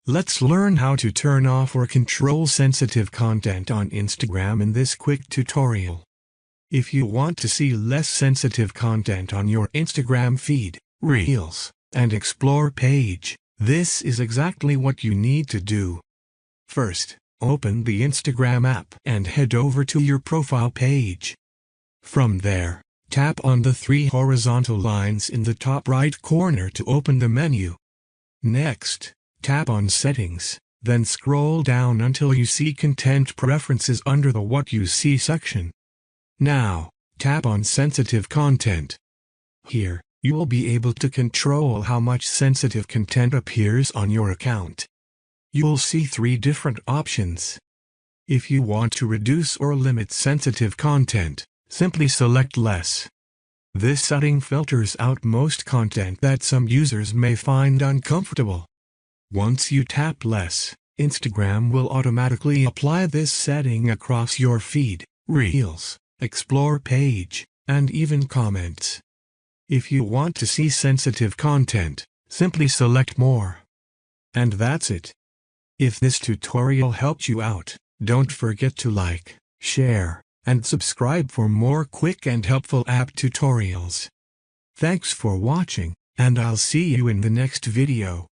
Let's learn how to turn off or control sensitive content on Instagram in this quick tutorial. If you want to see less sensitive content on your Instagram feed, Reels, and Explore page, this is exactly what you need to do. First, open the Instagram app and head over to your profile page. From there, tap on the three horizontal lines in the top right corner to open the menu. Next, tap on Settings, then scroll down until you see Content Preferences under the What You See section. Now, tap on Sensitive Content. Here, you will be able to control how much sensitive content appears on your account. You'll see three different options. If you want to reduce or limit sensitive content, simply select Less. This setting filters out most content that some users may find uncomfortable. Once you tap Less, Instagram will automatically apply this setting across your feed, Reels, Explore page, and even comments. If you want to see sensitive content, simply select More. And that's it. If this tutorial helped you out, don't forget to like, share, and subscribe for more quick and helpful app tutorials. Thanks for watching, and I'll see you in the next video.